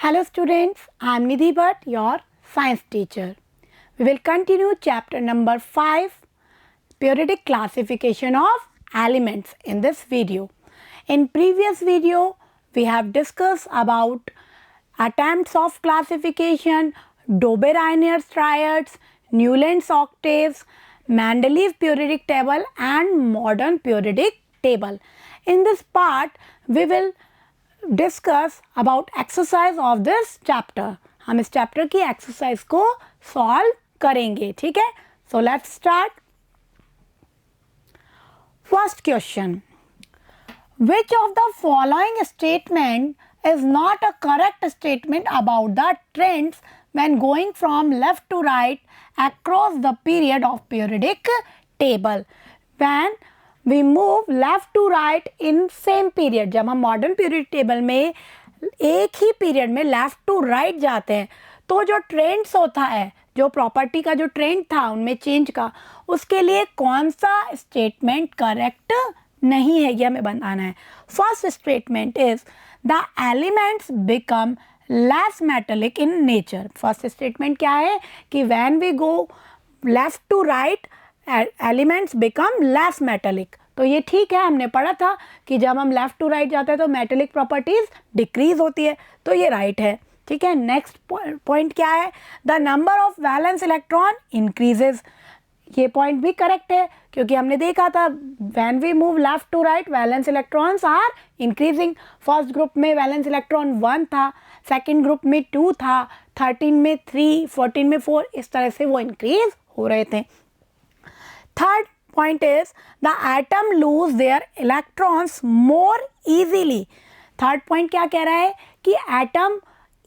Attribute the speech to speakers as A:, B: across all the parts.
A: Hello students, I am Nidhi Bhatt, your science teacher. We will continue chapter number 5, periodic classification of elements in this video. In previous video, we have discussed about attempts of classification, Dobereiner triads, Newland's octaves, Mendeleev periodic table and modern periodic table. In this part, we will discuss about exercise of this chapter. हम इस chapter की exercise को solve करेंगे. ठीक है, so let's start. First question, which of the following statement is not a correct statement about the trends when going from left to right across the period of periodic table. When we move left to right in same period. जब हम modern period table में एक ही period में left to right जाते हैं तो जो trends होता है, जो प्रॉपर्टी का जो ट्रेंड था उनमें चेंज का, उसके लिए कौन सा स्टेटमेंट करेक्ट नहीं है ये हमें बताना है. First statement is the elements become less metallic in nature. First statement क्या है कि when we go left to right elements become less metallic. तो ये ठीक है, हमने पढ़ा था कि जब हम लेफ्ट टू राइट जाते हैं तो मेटेलिक प्रॉपर्टीज डिक्रीज होती है, तो ये राइट है. ठीक है, नेक्स्ट पॉइंट क्या है, the number of valence electron increases. ये पॉइंट भी करेक्ट है क्योंकि हमने देखा था when we move left to right valence electrons are increasing. First group में वैलेंस इलेक्ट्रॉन 1 था, सेकेंड ग्रुप में 2 था, 13 में 3, 14 में 4, इस तरह से वो इंक्रीज हो रहे थे. Third point is the atom lose their electrons more easily. Third point क्या कह रहा है कि एटम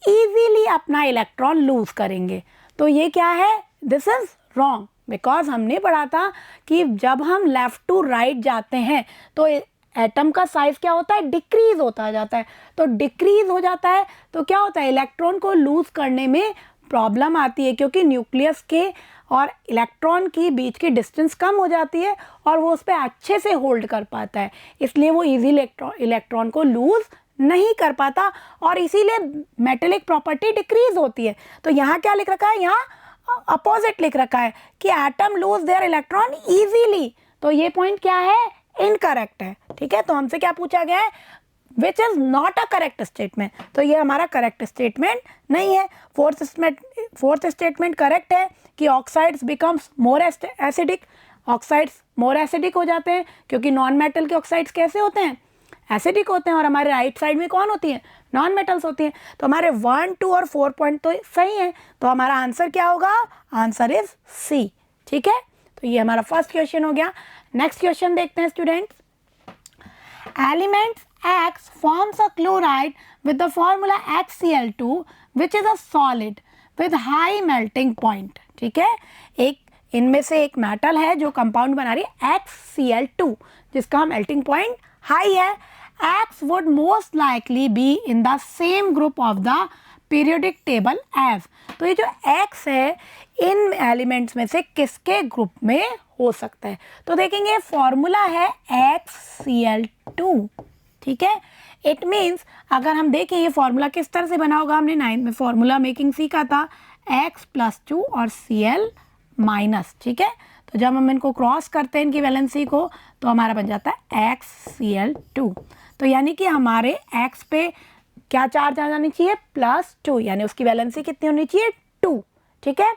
A: easily अपना इलेक्ट्रॉन लूज करेंगे. तो ये क्या है, दिस इज रॉन्ग बिकॉज हमने पढ़ा था कि जब हम लेफ्ट टू राइट जाते हैं तो एटम का साइज क्या होता है, डिक्रीज होता जाता है. तो डिक्रीज हो जाता है तो क्या होता है, इलेक्ट्रॉन को लूज करने में प्रॉब्लम आती है क्योंकि न्यूक्लियस के और इलेक्ट्रॉन की बीच की डिस्टेंस कम हो जाती है और वो उस पर अच्छे से होल्ड कर पाता है, इसलिए वो इजीली इलेक्ट्रॉन को लूज नहीं कर पाता और इसीलिए मेटेलिक प्रॉपर्टी डिक्रीज होती है. तो यहाँ क्या लिख रखा है, यहाँ अपोजिट लिख रखा है कि atom lose their electron easily. तो ये पॉइंट क्या है, इनकरेक्ट है. ठीक है, तो हमसे क्या पूछा गया है, which is not a correct statement. तो ये हमारा करेक्ट स्टेटमेंट नहीं है. फोर्थ स्टेटमेंट करेक्ट है कि oxides becomes more acidic. Oxides more acidic हो जाते हैं क्योंकि नॉन मेटल के ऑक्साइड्स कैसे होते हैं, एसिडिक होते हैं, और हमारे राइट साइड में कौन होती हैं, नॉन मेटल्स होती हैं. तो हमारे 1, 2 और 4 पॉइंट तो सही हैं, तो हमारा आंसर क्या होगा, आंसर इज सी. ठीक है, तो ये हमारा फर्स्ट क्वेश्चन हो गया. नेक्स्ट क्वेश्चन देखते हैं students. Elements X forms a chloride with the formula HCl2 which is a solid with high melting point. ठीक है, एक इनमें से एक मेटल है जो कंपाउंड बना रही है HCl2 जिसका मेल्टिंग पॉइंट हाई है. X would most likely be in the same group of the periodic table as. तो ये जो X है इन एलिमेंट्स में से किसके ग्रुप में हो सकता है. तो देखेंगे फॉर्मूला है HCl2. ठीक है, इट मीन्स अगर हम देखें ये फॉर्मूला किस तरह से बना होगा, हमने 9th में फॉर्मूला मेकिंग सीखा था X+2 और Cl-. ठीक है, तो जब हम इनको क्रॉस करते हैं इनकी वैलेंसी को तो हमारा बन जाता है XCl2. तो यानी कि हमारे X पे क्या चार्ज आ जानी चाहिए, +2, यानी उसकी वैलेंसी कितनी होनी चाहिए, 2. ठीक है,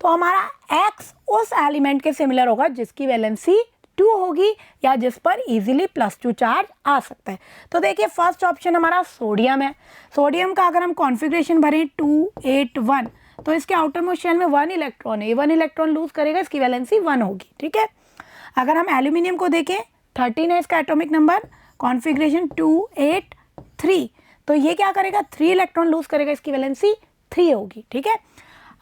A: तो हमारा X उस एलिमेंट के सिमिलर होगा जिसकी वैलेंसी 2 होगी या जिस पर इजीली +2 चार्ज आ सकता है. तो देखिए फर्स्ट ऑप्शन हमारा सोडियम है. सोडियम का अगर हम कॉन्फ़िगरेशन भरें 2, 8, 1 तो इसके आउटर मोस्ट शेल में 1 इलेक्ट्रॉन है, ये 1 इलेक्ट्रॉन लूज करेगा, इसकी वैलेंसी 1 होगी. ठीक है, अगर हम एल्यूमिनियम को देखें 13 है इसका एटॉमिक नंबर, कॉन्फ़िगरेशन 2, 8, 3, तो ये क्या करेगा, 3 इलेक्ट्रॉन लूज करेगा, इसकी वैलेंसी 3 होगी. ठीक है,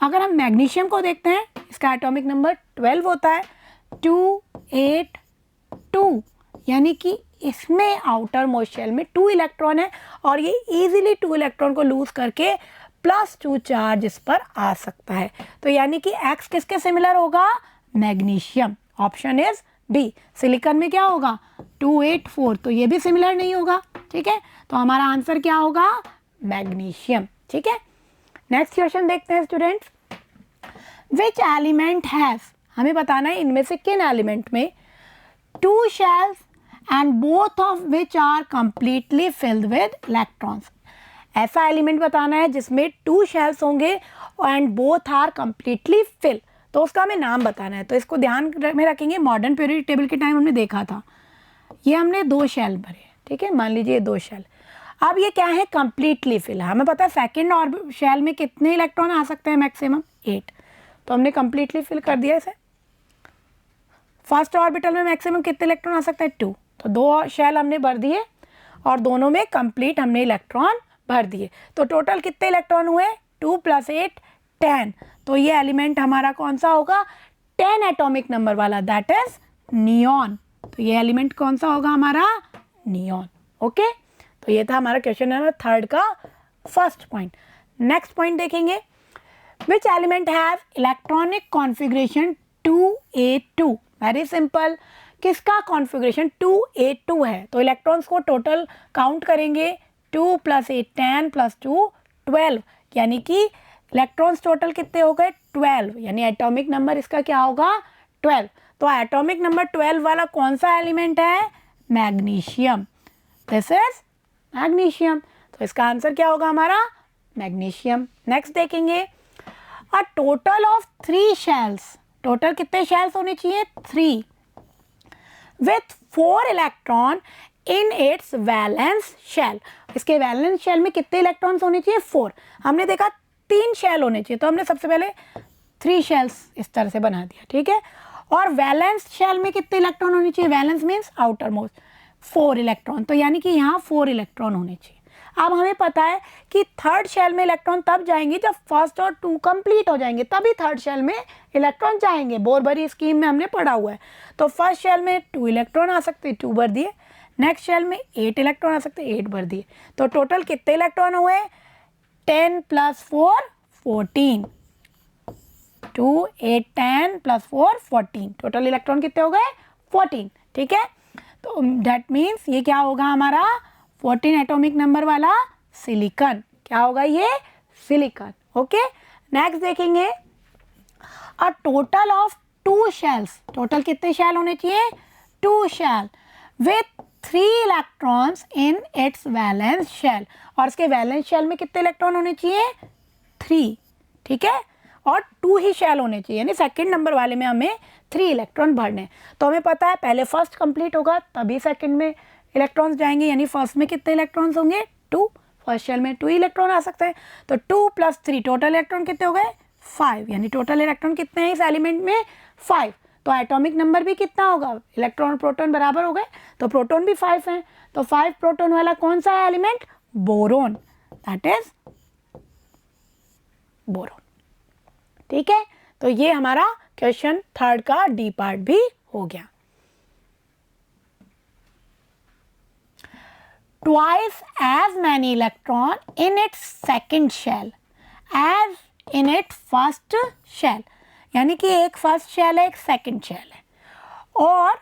A: अगर हम मैग्नीशियम को देखते हैं इसका एटॉमिक नंबर 12 होता है, 2, 8, 2, यानी कि इसमें आउटर मोस्ट शेल में 2 इलेक्ट्रॉन है और ये इजीली 2 इलेक्ट्रॉन को लूज करके +2 चार्ज इस पर आ सकता है. तो यानी कि X किसके सिमिलर होगा, magnesium. Option is B. Silicon में क्या होगा, 2, 8, 4, तो ये भी सिमिलर नहीं होगा. ठीक है, तो हमारा आंसर क्या होगा, मैग्नीशियम. ठीक है, नेक्स्ट क्वेश्चन देखते हैं स्टूडेंट्स। विच एलिमेंट हैज़, हमें बताना है इनमें से किन एलिमेंट में 2 shells and both of which are completely filled with electrons। ऐसा एलिमेंट बताना है जिसमें 2 shells होंगे and both are completely filled, तो उसका हमें नाम बताना है। तो इसको ध्यान में रखेंगे, मॉडर्न पीरियोडिक टेबल के टाइम हमने देखा था, ये हमने 2 शेल भरे, ठीक है, मान लीजिए 2 शेल। अब ये क्या है, कंप्लीटली फिल है। हमें पता है सेकेंड और शेल में कितने इलेक्ट्रॉन आ सकते हैं, मैक्सिमम 8, तो हमने कंप्लीटली फिल कर दिया इसे। फर्स्ट ऑर्बिटल में मैक्सिमम कितने इलेक्ट्रॉन आ सकते हैं, 2, तो 2 शेल हमने भर दिए और दोनों में कंप्लीट हमने इलेक्ट्रॉन भर दिए। तो टोटल कितने इलेक्ट्रॉन हुए, 2 + 8 10। तो ये एलिमेंट हमारा कौन सा होगा, 10 एटॉमिक नंबर वाला, दैट इज नियॉन। तो ये एलिमेंट कौन सा होगा हमारा, नियॉन। ओके, तो ये था हमारा क्वेश्चन नंबर 3 का फर्स्ट पॉइंट। नेक्स्ट पॉइंट देखेंगे, which element have electronic configuration 2a2। Very simple, किसका कॉन्फ़िगरेशन 2a2 है, तो इलेक्ट्रॉन्स को टोटल काउंट करेंगे, 2 + 8 10 + 2 12, यानी कि इलेक्ट्रॉन्स टोटल कितने हो गए, 12, यानी एटॉमिक नंबर इसका क्या होगा, 12। तो एटॉमिक नंबर 12 वाला कौन सा एलिमेंट है, मैग्नीशियम, दिस इज मैग्नीशियम। तो इसका आंसर क्या होगा हमारा, मैग्नीशियम। नेक्स्ट देखेंगे, a total of 3 shells, total कितने शेल्स होने चाहिए, 3, with 4 electron in its valence shell. इसके वैलेंस शेल में कितने इलेक्ट्रॉन्स होने चाहिए, 4। हमने देखा 3 शेल होने चाहिए, तो हमने सबसे पहले 3 शेल्स इस तरह से बना दिया, ठीक है। और वैलेंस शेल में कितने इलेक्ट्रॉन होने चाहिए, valence means outer most, 4 electron, तो यानी कि यहाँ 4 इलेक्ट्रॉन होने चाहिए। अब हमें पता है कि थर्ड शेल में इलेक्ट्रॉन तब जाएंगे जब फर्स्ट और 2 कंप्लीट हो जाएंगे, तभी थर्ड शेल में इलेक्ट्रॉन जाएंगे। बोरबरी स्कीम में हमने पढ़ा हुआ है। तो फर्स्ट शेल में 2 इलेक्ट्रॉन आ सकते, 2 भर दिए। नेक्स्ट शेल में 8 इलेक्ट्रॉन आ सकते, 8 भर दिए। तो टोटल कितने इलेक्ट्रॉन हुए, 10 + 4 14, 2 8 10 + 4 14, टोटल इलेक्ट्रॉन कितने हो गए, 14, ठीक है। तो दैट मीन्स ये क्या होगा हमारा, 14 एटॉमिक नंबर वाला सिलिकॉन, क्या होगा ये, सिलिकॉन। ओके, नेक्स्ट देखेंगे, a total of 2 shells, total कितने शेल होने चाहिए, 2 shell, with 3 electrons in its valence shell, और इसके वैलेंस शेल में कितने इलेक्ट्रॉन होने चाहिए, 3, ठीक है, और 2 ही शेल होने चाहिए, यानी सेकंड नंबर वाले में हमें 3 इलेक्ट्रॉन भरने। तो हमें पता है पहले फर्स्ट कंप्लीट होगा तभी सेकंड में इलेक्ट्रॉन्स जाएंगे, यानी फर्स्ट में कितने इलेक्ट्रॉन्स होंगे, 2, फर्स्ट शेल में 2 इलेक्ट्रॉन आ सकते हैं। तो 2 + 3 टोटल इलेक्ट्रॉन कितने हो गए, 5, यानी टोटल इलेक्ट्रॉन कितने हैं इस एलिमेंट में, 5। तो एटॉमिक नंबर भी कितना होगा, इलेक्ट्रॉन और प्रोटॉन बराबर हो गए, तो प्रोटॉन भी 5 हैं। तो 5 प्रोटॉन वाला कौन सा है element, boron, that is boron, ठीक है। तो ये हमारा क्वेश्चन 3 का डी पार्ट भी हो गया। Twice as many electron in its second shell as in its first shell, यानी कि एक फर्स्ट शेल है, एक सेकंड शेल है, और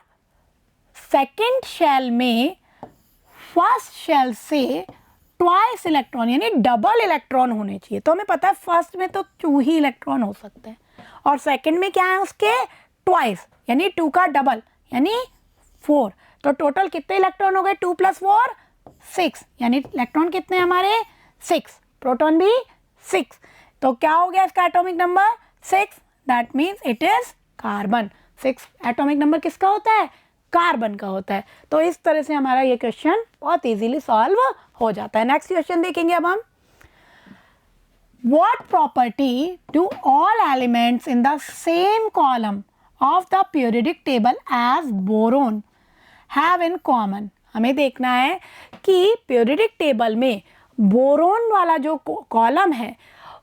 A: सेकंड शेल में फर्स्ट शेल से ट्वाइस इलेक्ट्रॉन यानी डबल इलेक्ट्रॉन होने चाहिए। तो हमें पता है फर्स्ट में तो 2 ही इलेक्ट्रॉन हो सकते हैं, और सेकंड में क्या है उसके ट्वाइस, यानी 2 का डबल, यानी 4। तो टोटल कितने इलेक्ट्रॉन हो गए, 2 + 4 6, यानी इलेक्ट्रॉन कितने हमारे, 6, प्रोटॉन भी 6। तो क्या हो गया इसका atomic number, 6, that means it is carbon. 6 atomic number किसका होता है, कार्बन का होता है। तो इस तरह से हमारा ये क्वेश्चन बहुत इजीली सॉल्व हो जाता है। नेक्स्ट क्वेश्चन देखेंगे अब हम, what property do all elements in the same column of the periodic table as boron have in common। हमें देखना है कि पीरियोडिक टेबल में बोरोन वाला जो कॉलम है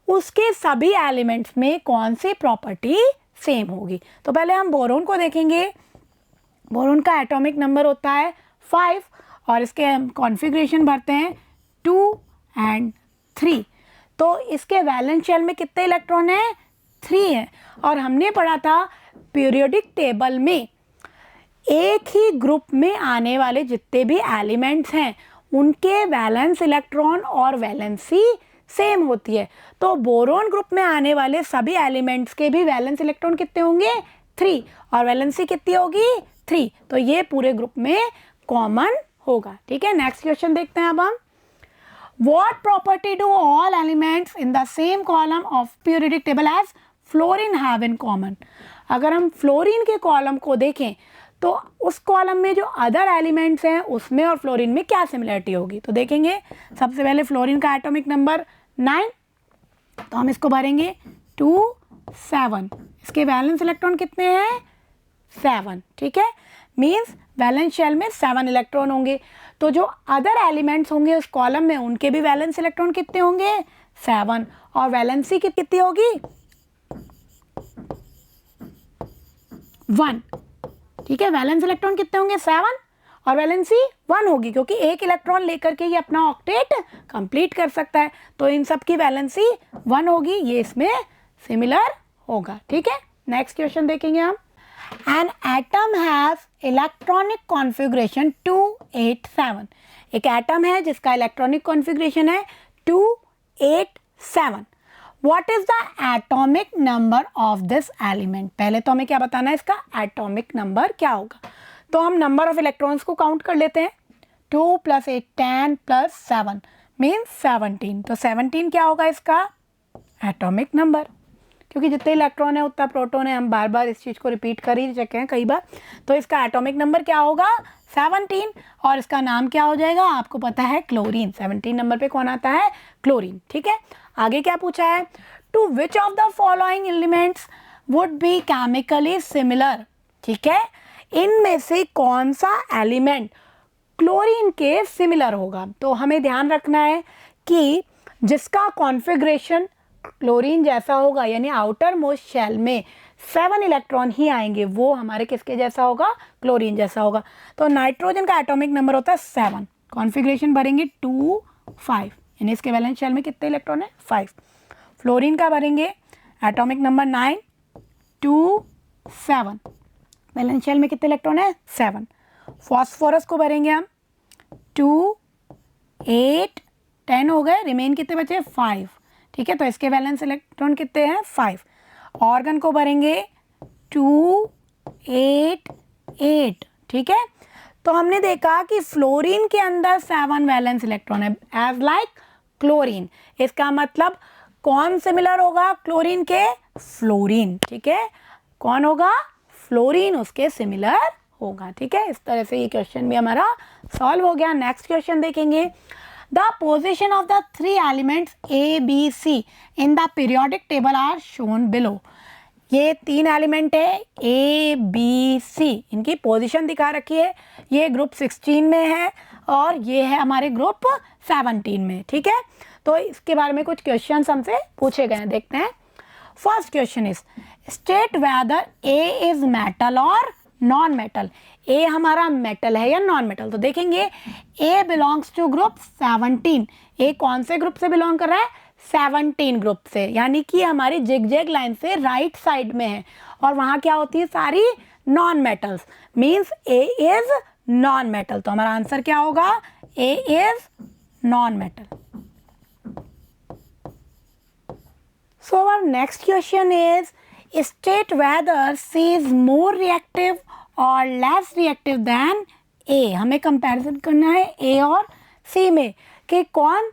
A: उसके सभी एलिमेंट्स में कौन सी प्रॉपर्टी सेम होगी। तो पहले हम बोरोन को देखेंगे। बोरोन का एटॉमिक नंबर होता है 5, और इसके हम कॉन्फ़िगरेशन भरते हैं 2 और 3। तो इसके वैलेंस शेल में कितने इलेक्ट्रॉन हैं, 3 हैं। और हमने पढ़ा था पीरियोडिक टेबल में एक ही ग्रुप में आने वाले जितने भी एलिमेंट्स हैं उनके वैलेंस इलेक्ट्रॉन और वैलेंसी सेम होती है। तो बोरोन ग्रुप में आने वाले सभी एलिमेंट्स के भी वैलेंस इलेक्ट्रॉन कितने होंगे? 3, और वैलेंसी कितनी होगी? 3। तो ये पूरे ग्रुप में कॉमन होगा। ठीक है, नेक्स्ट क्वेश्चन देखते हैं अब हम। What property do all elements in the same column of periodic table as fluorine have in common? अगर हम फ्लोरीन के कॉलम को देखें तो उस कॉलम में जो अदर एलिमेंट्स हैं उसमें और फ्लोरीन में क्या सिमिलरिटी होगी? तो देखेंगे सबसे पहले फ्लोरीन का एटॉमिक नंबर 9, तो हम इसको भरेंगे 2 7। इसके वैलेंस इलेक्ट्रॉन कितने हैं? 7। ठीक है, मीन्स वैलेंस शेल में 7 इलेक्ट्रॉन होंगे। तो जो अदर एलिमेंट्स होंगे उस कॉलम में उनके भी वैलेंस इलेक्ट्रॉन कितने होंगे? 7। और वैलेंसी कितनी होगी? 1। ठीक है, वैलेंस इलेक्ट्रॉन कितने होंगे? 7, और वैलेंसी 1 होगी, क्योंकि एक इलेक्ट्रॉन लेकर के ये अपना ऑक्टेट कंप्लीट कर सकता है। तो इन सब की वैलेंसी 1 होगी, ये इसमें सिमिलर होगा। ठीक है, नेक्स्ट क्वेश्चन देखेंगे हम। An atom has electronic configuration 287। एक एटम है जिसका इलेक्ट्रॉनिक कॉन्फ़िगरेशन है 287। What is the atomic number of this element? पहले तो हमें क्या बताना है, इसका एटॉमिक नंबर क्या होगा। तो हम नंबर ऑफ इलेक्ट्रॉन्स को काउंट कर लेते हैं। 2 + 8 10 + 7 मीन्स 17। तो 17 क्या होगा इसका एटॉमिक नंबर, क्योंकि जितने इलेक्ट्रॉन है उतना प्रोटॉन है। हम बार बार इस चीज़ को रिपीट कर ही चुके हैं कई बार। तो इसका एटॉमिक नंबर क्या होगा? 17। और इसका नाम क्या हो जाएगा? आपको पता है क्लोरीन। 17 नंबर पे कौन आता है? क्लोरीन। ठीक है, आगे क्या पूछा है? To which of the following elements would be chemically similar. ठीक है, इनमें से कौन सा एलिमेंट क्लोरीन के सिमिलर होगा? तो हमें ध्यान रखना है कि जिसका कॉन्फ़िगरेशन क्लोरीन जैसा होगा, यानी आउटर मोस्ट शेल में 7 इलेक्ट्रॉन ही आएंगे, वो हमारे किसके जैसा होगा? क्लोरीन जैसा होगा। तो नाइट्रोजन का एटॉमिक नंबर होता है 7, कॉन्फ़िगरेशन भरेंगे 2 5, यानी इसके वैलेंस शेल में कितने इलेक्ट्रॉन है? 5। फ्लोरीन का भरेंगे एटॉमिक नंबर 9 2 7, वैलेंस शेल में कितने इलेक्ट्रॉन है? 7। फॉस्फोरस को भरेंगे हम 2 8 10 हो गए, रिमेन कितने बचे? 5। ठीक है, तो इसके वैलेंस इलेक्ट्रॉन कितने हैं? 5। ऑर्गन को भरेंगे 2 8 8। ठीक है, तो हमने देखा कि फ्लोरीन के अंदर 7 वैलेंस इलेक्ट्रॉन है एज लाइक क्लोरीन। इसका मतलब कौन सिमिलर होगा क्लोरीन के? फ्लोरीन। ठीक है, कौन होगा? फ्लोरीन उसके सिमिलर होगा। ठीक है, इस तरह से ये क्वेश्चन भी हमारा सॉल्व हो गया। नेक्स्ट क्वेश्चन देखेंगे। The position of the 3 elements A, B, C in the periodic table are shown below। ये 3 एलिमेंट है A, B, C, इनकी पोजीशन दिखा रखी है। ये ग्रुप 16 में है और ये है हमारे ग्रुप 17 में। ठीक है, तो इसके बारे में कुछ क्वेश्चंस हमसे पूछे गए हैं, देखते हैं। First question is state weather A is metal और नॉन मेटल। ए हमारा मेटल है या नॉन मेटल? तो देखेंगे ए बिलोंग्स टू ग्रुप 17। ए कौन से ग्रुप से बिलोंग कर रहा है? 17 ग्रुप से, यानी कि हमारी जिगजैग लाइन से राइट साइड में है, और वहाँ क्या होती है? सारी non metals, means A is non metal. तो हमारा आंसर क्या होगा? A is non metal. So our next question is state whether C is more reactive और लेस रिएक्टिव देन ए। हमें कंपैरिजन करना है ए और सी में कि कौन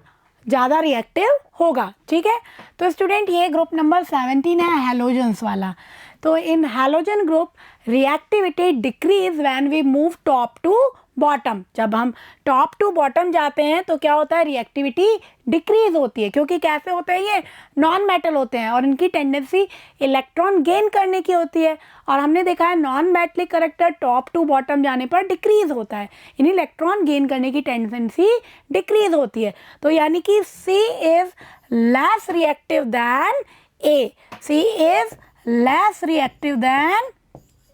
A: ज़्यादा रिएक्टिव होगा। ठीक है, तो स्टूडेंट ये ग्रुप नंबर 17 है हैलोजन्स वाला। तो in halogen group reactivity decrease when we move top to bottom. जब हम टॉप टू बॉटम जाते हैं तो क्या होता है? रिएक्टिविटी डिक्रीज होती है, क्योंकि कैसे होते हैं? ये नॉन मेटल होते हैं और इनकी टेंडेंसी इलेक्ट्रॉन गेन करने की होती है, और हमने देखा है non metallic character top to bottom जाने पर डिक्रीज होता है, इन इलेक्ट्रॉन गेन करने की टेंडेंसी डिक्रीज होती है। तो यानी कि C is less reactive than A. C is less reactive than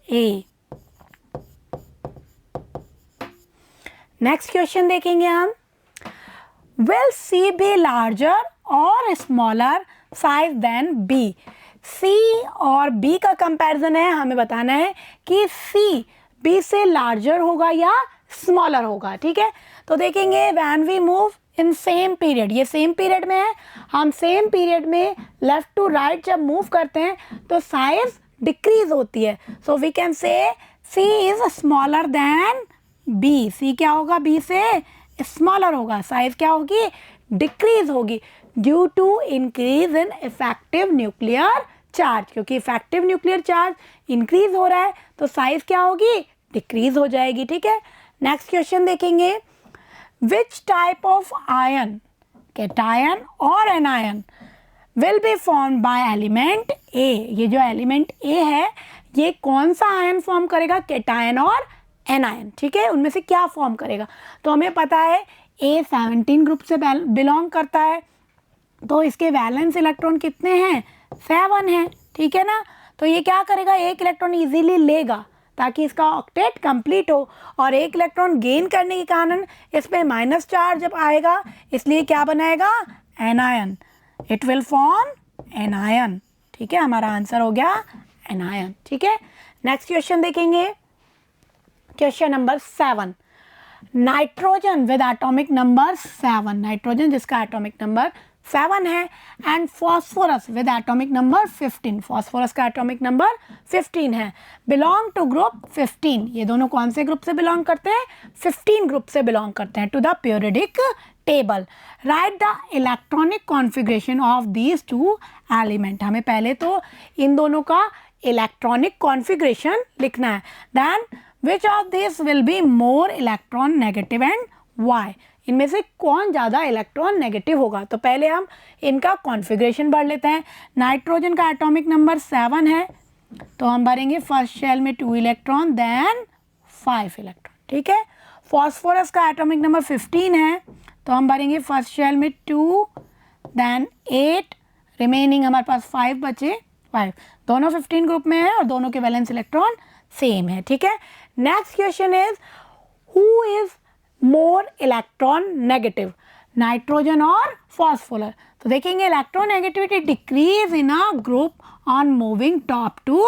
A: A. Next question देखेंगे हम। विल सी बी लार्जर और smaller size than B. C और बी का कंपैरिजन है, हमें बताना है कि सी बी से लार्जर होगा या स्मॉलर होगा। ठीक है, तो देखेंगे when we move in same period, ये सेम पीरियड में है, हम सेम पीरियड में लेफ्ट टू राइट जब मूव करते हैं तो साइज डिक्रीज होती है. सो we can say C is smaller than B. C क्या होगा, बी से स्मॉलर होगा, साइज क्या होगी, डिक्रीज होगी due to increase in effective nuclear charge. क्योंकि इफेक्टिव न्यूक्लियर चार्ज इंक्रीज हो रहा है तो साइज क्या होगी, डिक्रीज हो जाएगी. ठीक है, नेक्स्ट क्वेश्चन देखेंगे. Which type of ion, cation और anion will be form by element A. ये जो एलिमेंट ए है ये कौन सा आयन फॉर्म करेगा, कैटायन और एनायन. ठीक है, उनमें से क्या फॉर्म करेगा. तो हमें पता है ए 17 ग्रुप से बिलोंग करता है, तो इसके वैलेंस इलेक्ट्रॉन कितने हैं, 7 हैं. ठीक है ना, तो ये क्या करेगा, एक इलेक्ट्रॉन इजीली लेगा ताकि इसका ऑक्टेट कंप्लीट हो, और एक इलेक्ट्रॉन गेन करने के कारण इस पर माइनस चार्ज जब आएगा इसलिए क्या बनाएगा, anion. It will form anion. ठीक है, हमारा आंसर हो गया एनायन. ठीक है, नेक्स्ट क्वेश्चन देखेंगे. Question number 7. Nitrogen with atomic number 7, nitrogen जिसका एटॉमिक नंबर 7 है, and phosphorus with atomic number 15, phosphorus का एटॉमिक नंबर 15 है, बिलोंग टू ग्रुप 15. ये दोनों कौन से ग्रुप से बिलोंग करते हैं, 15 ग्रुप से बिलोंग करते हैं. To the periodic table, write the electronic configuration of these two element. हमें पहले तो इन दोनों का इलेक्ट्रॉनिक कॉन्फ़िगरेशन लिखना है. Then which of this will be more electron negative and why. इनमें से कौन ज़्यादा इलेक्ट्रॉन नेगेटिव होगा. तो पहले हम इनका कॉन्फ़िगरेशन भर लेते हैं. नाइट्रोजन का एटॉमिक नंबर 7 है, तो हम भरेंगे फर्स्ट शेल में 2 इलेक्ट्रॉन देन 5 इलेक्ट्रॉन. ठीक है, फॉस्फोरस का एटॉमिक नंबर 15 है, तो हम भरेंगे फर्स्ट शेल में 2 देन 8, रिमेनिंग हमारे पास 5 बचे. 5 दोनों 15 ग्रुप में है और दोनों के वैलेंस इलेक्ट्रॉन सेम है. ठीक है, next question is who is more electron negative, nitrogen और फॉस्फोरस. तो देखेंगे electron negativity decrease in a group on moving top to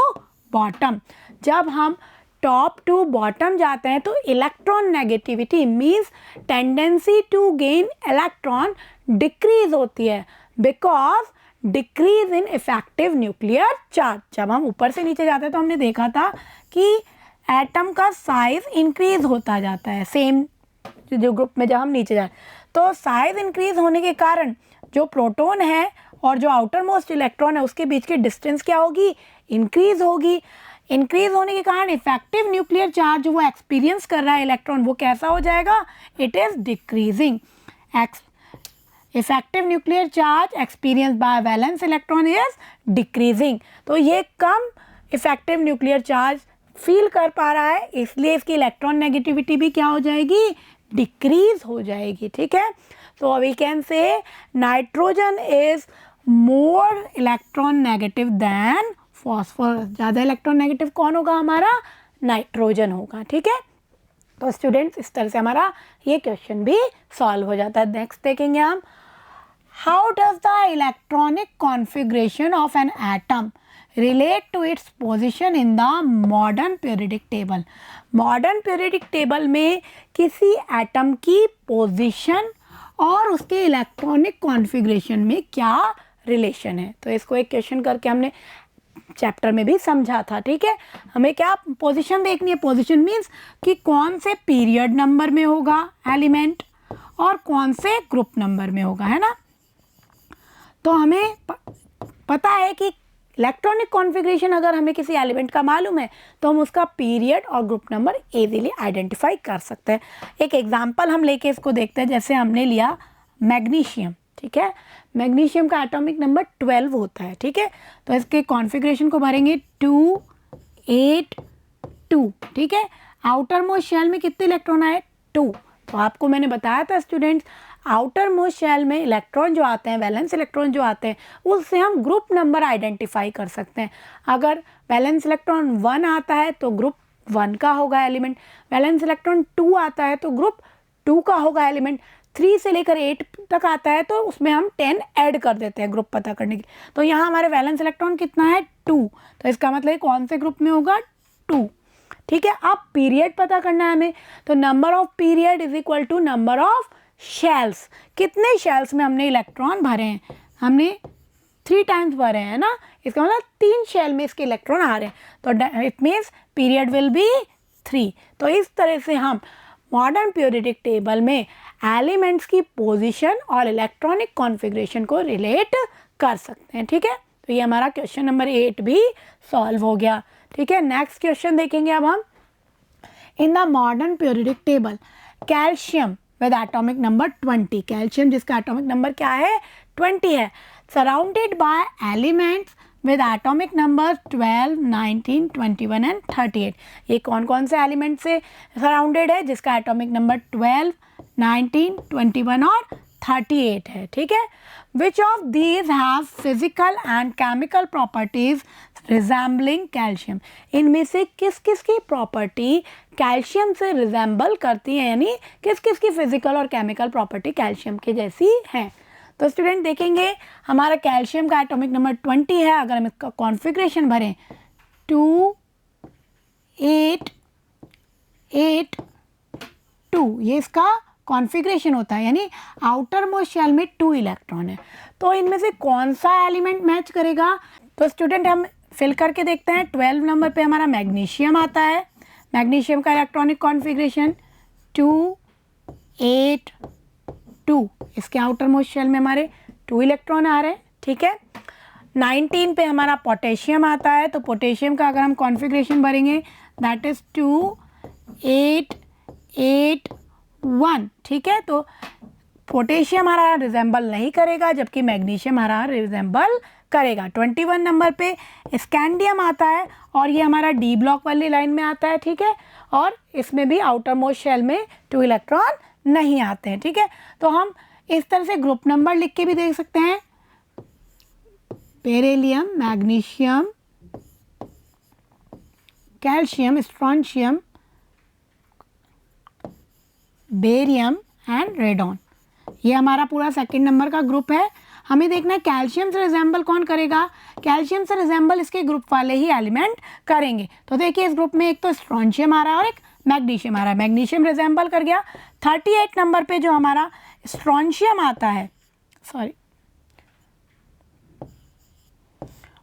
A: bottom. जब हम टॉप टू बॉटम जाते हैं तो electron negativity means tendency to gain electron decrease होती है, because decrease in effective nuclear charge. जब हम ऊपर से नीचे जाते हैं तो हमने देखा था कि एटम का साइज इंक्रीज होता जाता है सेम जो ग्रुप में जब हम नीचे जाए, तो साइज इंक्रीज होने के कारण जो प्रोटॉन है और जो आउटर मोस्ट इलेक्ट्रॉन है उसके बीच की डिस्टेंस क्या होगी, इंक्रीज होगी. इंक्रीज होने के कारण इफेक्टिव न्यूक्लियर चार्ज जो वो एक्सपीरियंस कर रहा है इलेक्ट्रॉन वो कैसा हो जाएगा, it is decreasing. Effective nuclear charge experience by valence electron is decreasing. तो ये कम इफेक्टिव न्यूक्लियर चार्ज फील कर पा रहा है, इसलिए इसकी इलेक्ट्रॉन नेगेटिविटी भी क्या हो जाएगी, डिक्रीज हो जाएगी. ठीक है, तो we can say nitrogen is more electron negative than phosphorus. ज़्यादा इलेक्ट्रॉन नेगेटिव कौन होगा, हमारा नाइट्रोजन होगा. ठीक है, तो स्टूडेंट्स इस तरह से हमारा ये क्वेश्चन भी सॉल्व हो जाता है. नेक्स्ट देखेंगे हम, how does the electronic configuration of an atom relate to its position in the modern periodic table. Modern periodic table में किसी एटम की पोजीशन और उसके इलेक्ट्रॉनिक कॉन्फ़िगरेशन में क्या रिलेशन है. तो इसको एक क्वेश्चन करके हमने चैप्टर में भी समझा था. ठीक है, हमें क्या पोजीशन देखनी है. पोजीशन मीन्स कि कौन से पीरियड नंबर में होगा एलिमेंट और कौन से ग्रुप नंबर में होगा, है ना. तो हमें पता है कि इलेक्ट्रॉनिक कॉन्फ़िगरेशन अगर हमें किसी एलिमेंट का मालूम है तो हम उसका पीरियड और ग्रुप नंबर इजीली आइडेंटिफाई कर सकते हैं. एक एग्जांपल हम लेके इसको देखते हैं. जैसे हमने लिया मैग्नीशियम. ठीक है, मैग्नीशियम का एटॉमिक नंबर 12 होता है. ठीक है, तो इसके कॉन्फ़िगरेशन को भरेंगे 2 8 2. ठीक है, आउटर मोस्ट शेल में कितने इलेक्ट्रॉन आए, 2. तो आपको मैंने बताया था स्टूडेंट्स, आउटर मोस्ट शेल में इलेक्ट्रॉन जो आते हैं, वैलेंस इलेक्ट्रॉन जो आते हैं, उससे हम ग्रुप नंबर आइडेंटिफाई कर सकते हैं. अगर वैलेंस इलेक्ट्रॉन 1 आता है तो ग्रुप 1 का होगा एलिमेंट. वैलेंस इलेक्ट्रॉन 2 आता है तो ग्रुप 2 का होगा एलिमेंट. 3 से लेकर 8 तक आता है तो उसमें हम 10 ऐड कर देते हैं ग्रुप पता करने के लिए. तो यहाँ हमारे वैलेंस इलेक्ट्रॉन कितना है, 2. तो इसका मतलब कौन से ग्रुप में होगा, 2. ठीक है, अब पीरियड पता करना है हमें, तो number of period is equal to number of shells, कितने शेल्स में हमने इलेक्ट्रॉन भरे हैं, हमने 3 टाइम्स भरे हैं ना, इसका मतलब 3 शेल में इसके इलेक्ट्रॉन आ रहे हैं, तो it means period will be 3। तो इस तरह से हम मॉडर्न पीरियोडिक टेबल में एलिमेंट्स की पोजीशन और इलेक्ट्रॉनिक कॉन्फ़िगरेशन को रिलेट कर सकते हैं। ठीक है, तो ये हमारा क्वेश्चन नंबर 8 भी सॉल्व हो गया। ठीक है, नेक्स्ट क्वेश्चन देखेंगे अब हम। इन the modern periodic table calcium with atomic number 20, calcium जिसका एटॉमिक नंबर क्या है 20 है, surrounded by elements with atomic number 12, 19, 21 and 38। ये कौन कौन से एलिमेंट से सराउंडेड है जिसका एटॉमिक नंबर 12, 19, 21 और 38 है। ठीक है, which of these have physical and chemical properties resembling calcium, इनमें से किस किस की प्रॉपर्टी कैल्शियम से रिजेंबल करती है, यानी किस किस की फिजिकल और केमिकल प्रॉपर्टी कैल्शियम के जैसी है। तो स्टूडेंट देखेंगे हमारा कैल्शियम का एटॉमिक नंबर 20 है, अगर हम इसका कॉन्फ़िगरेशन भरें 2, 8, 8, 2, ये इसका कॉन्फ़िगरेशन होता है, यानी आउटर मोस्ट शेल में 2 इलेक्ट्रॉन है। तो इनमें से कौन सा एलिमेंट मैच करेगा, तो स्टूडेंट हम फिल करके देखते हैं। 12 नंबर पे हमारा मैग्नीशियम आता है, मैग्नीशियम का इलेक्ट्रॉनिक कॉन्फ़िगरेशन 2, 8, 2, इसके आउटर मोस्ट शेल में हमारे 2 इलेक्ट्रॉन आ रहे हैं। ठीक है, 19 पे हमारा पोटेशियम आता है, तो पोटेशियम का अगर हम कॉन्फ़िगरेशन भरेंगे दैट इज़ 2, 8, 8, 1। ठीक है, तो पोटेशियम हमारा रिजेंबल नहीं करेगा जबकि मैग्नीशियम हमारा रिजेंबल करेगा। 21 नंबर पे स्कैंडियम आता है और ये हमारा डी ब्लॉक वाली लाइन में आता है। ठीक है, और इसमें भी आउटर मोस्ट शेल में 2 इलेक्ट्रॉन नहीं आते हैं। ठीक है, तो हम इस तरह से ग्रुप नंबर लिख के भी देख सकते हैं, beryllium, magnesium, calcium, strontium, barium and radon, ये हमारा पूरा सेकंड नंबर का ग्रुप है। हमें देखना है कैल्शियम से रिजेंबल कौन करेगा, कैल्शियम से रिजेंबल इसके ग्रुप वाले ही एलिमेंट करेंगे। तो देखिए इस ग्रुप में एक तो स्ट्रोंशियम आ रहा है और एक मैग्नीशियम आ रहा है, मैग्नीशियम रिजेंबल कर गया। 38 नंबर पे जो हमारा स्ट्रोंशियम आता है, सॉरी,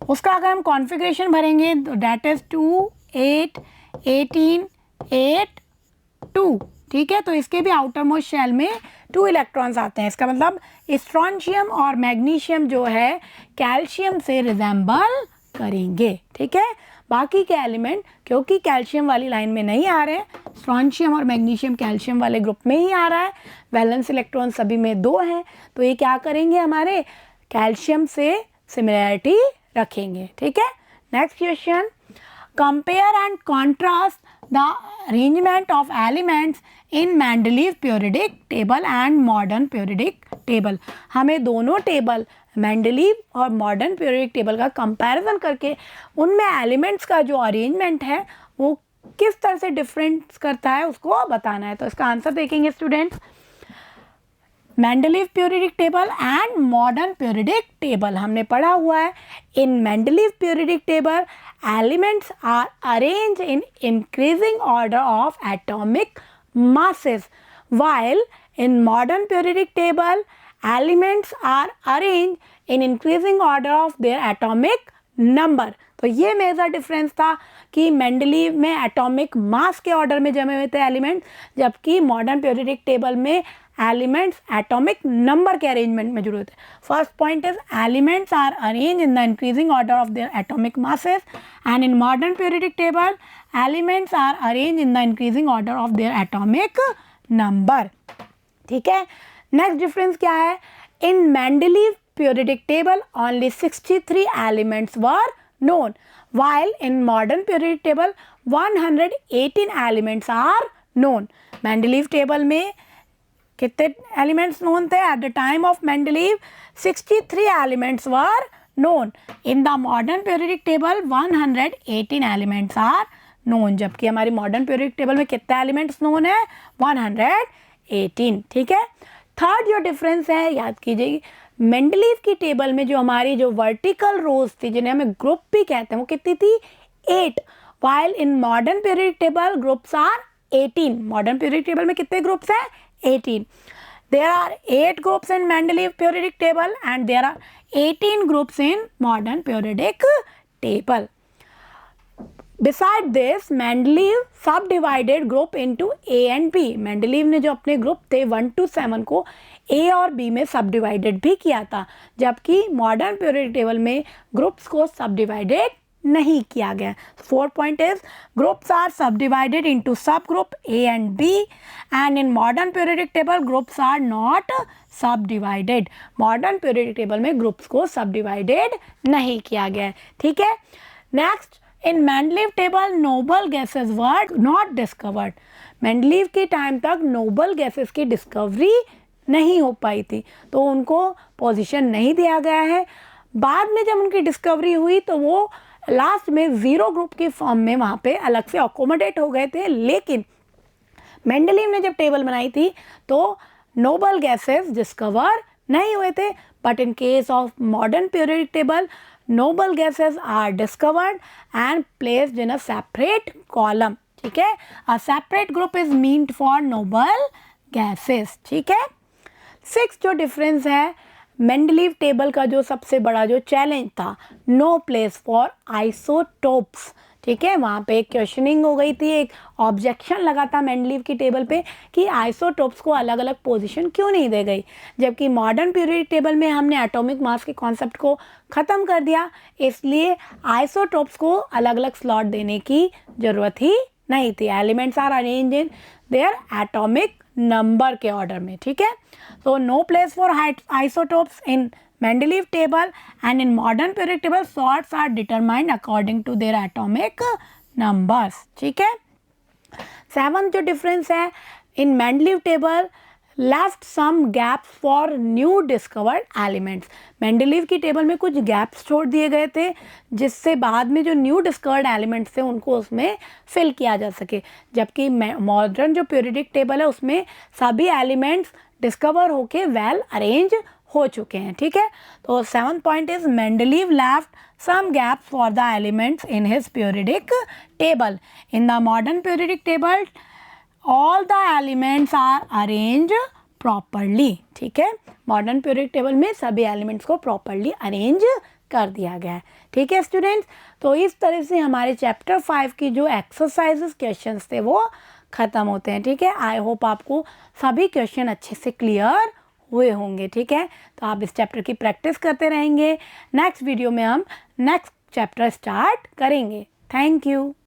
A: उसका अगर हम कॉन्फ़िगरेशन भरेंगे तो डेट इज 2, 8, 18, 8, 2। ठीक है, तो इसके भी आउटर मोस्ट शेल में 2 इलेक्ट्रॉन्स आते हैं, इसका मतलब स्ट्रोंशियम और मैग्नीशियम जो है कैल्शियम से रिजेंबल करेंगे। ठीक है, बाकी के एलिमेंट क्योंकि कैल्शियम वाली लाइन में नहीं आ रहे हैं, स्ट्रोंशियम और मैग्नीशियम कैल्शियम वाले ग्रुप में ही आ रहा है, वैलेंस इलेक्ट्रॉन सभी में 2 हैं, तो ये क्या करेंगे, हमारे कैल्शियम से सिमिलैरिटी रखेंगे। ठीक है, next question, compare and contrast the arrangement of elements in Mendeleev periodic table and modern periodic table. हमें दोनों टेबल मेंडलीव और मॉडर्न पीरियोडिक टेबल का कंपैरिजन करके उनमें एलिमेंट्स का जो अरेंजमेंट है वो किस तरह से डिफरेंस करता है उसको बताना है। तो इसका आंसर देखेंगे students, Mendeleev periodic table and modern periodic table हमने पढ़ा हुआ है। In Mendeleev periodic table elements are arranged in increasing order of atomic masses, while in modern periodic table elements are arranged in increasing order of their atomic number। तो ये major difference था कि Mendeleev में atomic mass के order में जमे हुए थे एलिमेंट, जबकि मॉडर्न पीरियोडिक टेबल में एलिमेंट्स एटॉमिक नंबर के अरेंजमेंट में जुड़े थे। First point is elements are arrange in the increasing order of their atomic masses and in modern periodic table elements are arrange in the increasing order of their atomic number. ठीक है, next difference क्या है, in Mendeleev periodic table only 63 elements were known, while in modern periodic table 118 elements are known। Mendeleev table में कितने elements known थे at the time of Mendeleev, 63 elements were known. In the modern periodic table 118 elements are known, जबकि हमारी modern periodic table में कितने elements known है 118। ठीक है, थर्ड जो डिफरेंस है याद कीजिए, मेंडलीव की टेबल में जो हमारी जो वर्टिकल रोज थी जिन्हें हमें ग्रुप भी कहते हैं वो कितनी थी 8, while in modern periodic table groups are 18। Modern periodic table में कितने ग्रुप्स हैं 18। There are 8 groups in Mendeleev periodic table and there are 18 groups in modern periodic table. Besides this, Mendeleev subdivided group into A and B. Mendeleev ने जो अपने group थे 1 to 7 को A और B में सबडिवाइडेड भी किया था, जबकि मॉडर्न पीरियडिक टेबल में ग्रुप्स को सबडिवाइडेड नहीं किया गया. 4 point is groups are subdivided into subgroup A and B and in modern periodic table groups are not subdivided. Modern periodic table में ग्रुप्स को सबडिवाइडेड नहीं किया गया. ठीक है. Next, in Mendeleev table noble gases were not discovered. Mendeleev के time तक noble gases की डिस्कवरी नहीं हो पाई थी, तो उनको पोजीशन नहीं दिया गया है. बाद में जब उनकी डिस्कवरी हुई तो वो लास्ट में ज़ीरो ग्रुप की फॉर्म में वहाँ पे अलग से अकोमोडेट हो गए थे. लेकिन मेंडलीव ने जब टेबल बनाई थी तो नोबल गैसेस डिस्कवर नहीं हुए थे. But in case of modern periodic table noble gases are discovered and placed in a separate column. ठीक है. A separate group is meant for noble gases. ठीक है. 6 जो डिफरेंस है मेंडलीव टेबल का, जो सबसे बड़ा जो चैलेंज था, नो प्लेस फॉर आइसोटोप्स. ठीक है. वहाँ पे एक क्वेश्चनिंग हो गई थी, एक ऑब्जेक्शन लगा था मेंडलीव की टेबल पे कि आइसोटोप्स को अलग अलग पोजीशन क्यों नहीं दे गई, जबकि मॉडर्न पीरियडिक टेबल में हमने एटॉमिक मास के कॉन्सेप्ट को ख़त्म कर दिया, इसलिए आइसोटोप्स को अलग अलग स्लॉट देने की ज़रूरत ही नहीं थी. Elements are arrange in their atomic number के ऑर्डर में. ठीक है. तो no place for isotopes in Mendeleev table and in modern periodic table sorts are determined according to their atomic numbers. ठीक है. 7th जो डिफरेंस है, in Mendeleev table left some gaps for new discovered elements. Mendeleev की table में कुछ gaps छोड़ दिए गए थे जिससे बाद में जो न्यू डिस्कवर्ड एलिमेंट्स थे उनको उसमें फिल किया जा सके, जबकि मॉडर्न जो पीरियडिक टेबल है उसमें सभी एलिमेंट्स डिस्कवर होके वेल अरेंज हो चुके हैं. ठीक है. तो 7th point is Mendeleev left some gaps for the elements in his periodic table. In the modern periodic table, all the elements are arranged properly. ठीक है. मॉडर्न पीरियडिक टेबल में सभी एलिमेंट्स को प्रॉपरली अरेंज कर दिया गया है. ठीक है स्टूडेंट्स. तो इस तरह से हमारे चैप्टर 5 की जो एक्सरसाइजेस क्वेश्चंस थे वो ख़त्म होते हैं. ठीक है. आई होप आपको सभी क्वेश्चन अच्छे से क्लियर हुए होंगे. ठीक है. तो आप इस चैप्टर की प्रैक्टिस करते रहेंगे. नेक्स्ट वीडियो में हम नेक्स्ट चैप्टर स्टार्ट करेंगे. Thank you.